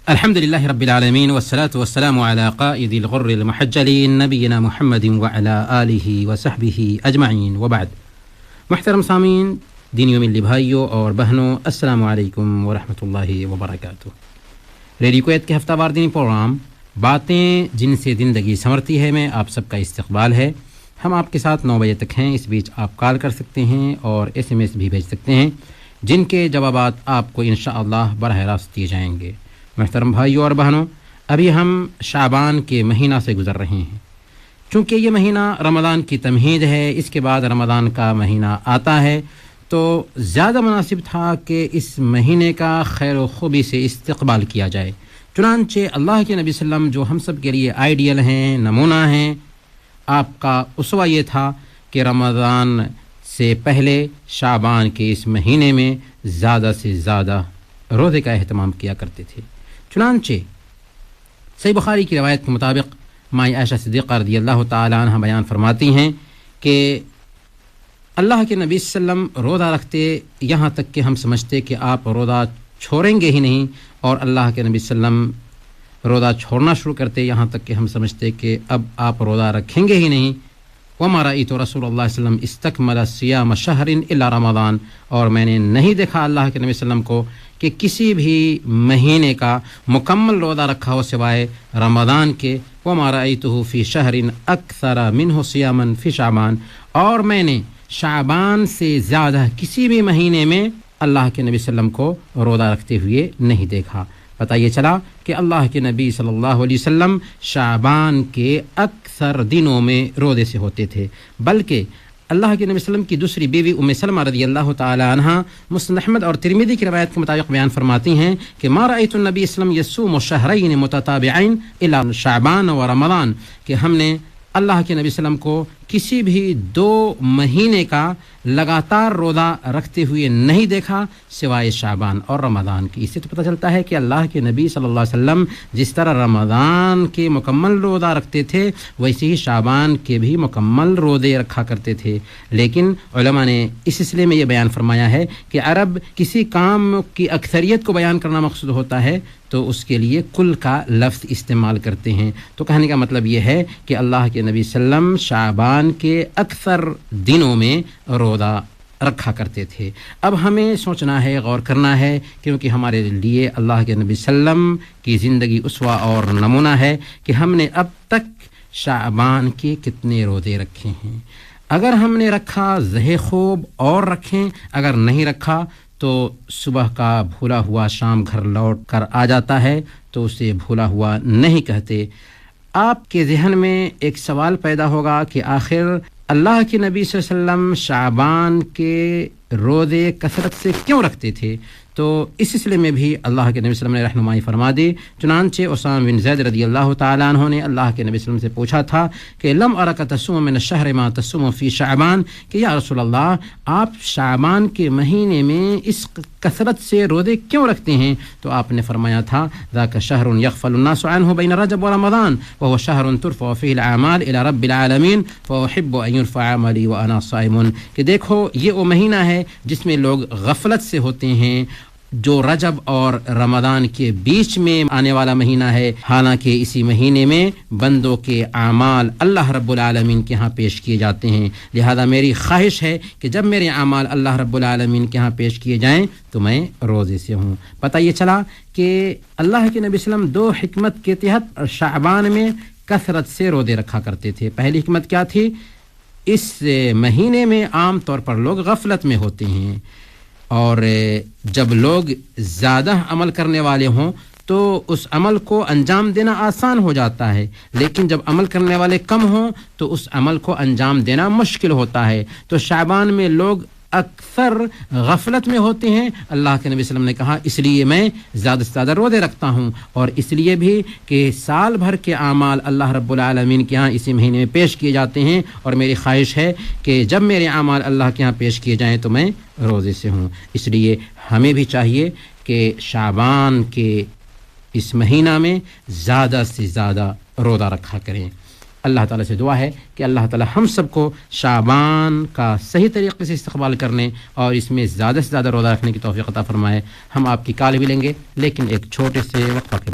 الحمد لله رب العالمين والصلاة والسلام على قائد الغر المحجلين نبينا محمد وعلى آله وصحبه أجمعين وبعد. محترم سامعین، دینیوں میں بھائیوں اور بہنوں، السلام علیکم ورحمۃ اللہ وبرکاتہ۔ ریڈیو کویت کے ہفتہ وار دینی پروگرام باتیں جن سے زندگی سنورتی ہے میں آپ سب کا استقبال ہے۔ ہم آپ کے ساتھ 9 بجے تک ہیں۔ اس بیچ آپ کال کر سکتے ہیں اور SMS بھی بھیج سکتے ہیں، جن کے جوابات آپ کو انشاءاللہ براہ راست دیے جائیں گے۔ محترم بھائیوں اور بہنوں، ابھی ہم شعبان کے مہینہ سے گزر رہے ہیں۔ چونکہ یہ مہینہ رمضان کی تمہید ہے، اس کے بعد رمضان کا مہینہ آتا ہے، تو زیادہ مناسب تھا کہ اس مہینے کا خیر و خوبی سے استقبال کیا جائے۔ چنانچہ اللہ کے نبی صلی اللہ علیہ وسلم جو ہم سب کے لیے آئیڈیل ہیں، نمونہ ہیں، آپ کا اسوہ یہ تھا کہ رمضان سے پہلے شعبان کے اس مہینے میں زیادہ سے زیادہ روزے کا اہتمام کیا کرتے تھے۔ چنانچہ صحیح بخاری کی روایت کے مطابق مائی عائشہ صدیقہ رضی اللہ تعالی عنہ بیان فرماتی ہیں کہ اللہ کے نبی صلی اللہ علیہ وسلم روزہ رکھتے یہاں تک کہ ہم سمجھتے کہ آپ روزہ چھوڑیں گے ہی نہیں، اور اللہ کے نبی صلی اللہ علیہ وسلم روزہ چھوڑنا شروع کرتے یہاں تک کہ ہم سمجھتے کہ اب آپ روزہ رکھیں گے ہی نہیں۔ وما رأیت رسول اللہ صلی اللہ علیہ وسلم استکمل صیام شہر الا رمضان، اور میں نے نہیں دیکھا اللہ کے نبی صلی اللہ علیہ وسلم کو کہ کسی بھی مہینے کا مکمل روزہ رکھا ہو سوائے رمضان کے۔ وما رأیتہ فی شہر اکثر منہ صیاما فی شعبان، اور میں نے شعبان سے زیادہ کسی بھی مہینے میں اللہ کے نبی صلی اللہ علیہ وسلم کو روزہ رکھتے ہوئے نہیں دیکھا۔ پتہ یہ چلا کہ اللہ کے نبی صلی اللہ علیہ وسلم شعبان کے اکثر دنوں میں روزے سے ہوتے تھے، بلکہ اللہ کے نبی صلی اللہ علیہ وسلم کی دوسری بیوی ام سلمہ رضی اللہ تعالی عنہا مسند احمد اور ترمذی کی روایت کے مطابق بیان فرماتی ہیں کہ ما رأیت النبی صلی اللہ علیہ وسلم یصوم شہرین متتابعین الا شعبان و رمضان، کہ ہم نے اللہ کے نبی صلی اللہ علیہ وسلم کو کسی بھی 2 مہینے کا لگاتار روزہ رکھتے ہوئے نہیں دیکھا سوائے شعبان اور رمضان کی۔ اس سے تو پتہ چلتا ہے کہ اللہ کے نبی صلی اللہ علیہ وسلم جس طرح رمضان کے مکمل روزہ رکھتے تھے ویسے ہی شعبان کے بھی مکمل روزے رکھا کرتے تھے۔ لیکن علماء نے اس سلسلے میں یہ بیان فرمایا ہے کہ عرب کسی کام کی اکثریت کو بیان کرنا مقصود ہوتا ہے تو اس کے لیے کل کا لفظ استعمال کرتے ہیں۔ تو کہنے کا مطلب یہ ہے کہ اللہ کے نبی صلی اللہ علیہ وسلم شعبان کے اکثر دنوں میں روزہ رکھا کرتے تھے۔ اب ہمیں سوچنا ہے، غور کرنا ہے، کیونکہ ہمارے لیے اللہ کے نبی صلی اللہ علیہ وسلم کی زندگی اسوہ اور نمونہ ہے کہ ہم نے اب تک شعبان کے کتنے روزے رکھے ہیں۔ اگر ہم نے رکھا زہے خوب اور رکھیں، اگر نہیں رکھا تو صبح کا بھولا ہوا شام گھر لوٹ کر آ جاتا ہے تو اسے بھولا ہوا نہیں کہتے۔ آپ کے ذہن میں ایک سوال پیدا ہوگا کہ آخر اللہ کے نبی صلی اللہ علیہ وسلم شعبان کے روزے کثرت سے کیوں رکھتے تھے؟ تو اس سلسلے میں بھی اللہ کے نبی صلی اللہ علیہ وسلم نے رہنمائی فرما دی۔ چنانچہ اسامہ بن زید رضی اللہ تعالیٰ عنہ نے اللہ کے نبی صلی اللہ علیہ وسلم سے پوچھا تھا کہ لم ارک تصوم من الشہر ما تصوم فی شعبان، کہ یا رسول اللہ آپ شعبان کے مہینے میں اس کثرت سے روزے کیوں رکھتے ہیں؟ تو آپ نے فرمایا تھا ذاک شہر یغفل الناس عنہ بین رجب و رمضان وهو شہر ترفع فیہ الاعمال الی رب العالمین فاحب ان یرفع عملی وانا صائم، کہ دیکھو یہ وہ مہینہ ہے جس میں لوگ غفلت سے ہوتے ہیں، جو رجب اور رمضان کے بیچ میں آنے والا مہینہ ہے، حالانکہ اسی مہینے میں بندوں کے اعمال اللہ رب العالمین کے ہاں پیش کیے جاتے ہیں۔ لہذا میری خواہش ہے کہ جب میرے اعمال اللہ رب العالمین کے ہاں پیش کیے جائیں تو میں روزے سے ہوں۔ پتہ یہ چلا کہ اللہ کے نبی صلی اللہ علیہ وسلم 2 حکمت کے تحت شعبان میں کثرت سے روزے رکھا کرتے تھے۔ پہلی حکمت کیا تھی؟ اس مہینے میں عام طور پر لوگ غفلت میں ہوتے ہیں، اور جب لوگ زیادہ عمل کرنے والے ہوں تو اس عمل کو انجام دینا آسان ہو جاتا ہے، لیکن جب عمل کرنے والے کم ہوں تو اس عمل کو انجام دینا مشکل ہوتا ہے۔ تو شعبان میں لوگ اکثر غفلت میں ہوتے ہیں۔ اللہ کے نبی صلی اللہ علیہ وسلم نے کہا اس لیے میں زیادہ سے زیادہ روزے رکھتا ہوں، اور اس لیے بھی کہ سال بھر کے اعمال اللہ رب العالمین کے ہاں اسی مہینے میں پیش کیے جاتے ہیں، اور میری خواہش ہے کہ جب میرے اعمال اللہ کے ہاں پیش کیے جائیں تو میں روزے سے ہوں۔ اس لیے ہمیں بھی چاہیے کہ شعبان کے اس مہینہ میں زیادہ سے زیادہ روزہ رکھا کریں۔ اللہ تعالیٰ سے دعا ہے کہ اللہ تعالیٰ ہم سب کو شعبان کا صحیح طریقے سے استقبال کرنے اور اس میں زیادہ سے زیادہ روزہ رکھنے کی توفیق عطا فرمائے۔ ہم آپ کی کال بھی لیں گے لیکن ایک چھوٹے سے وقفہ کے بعد۔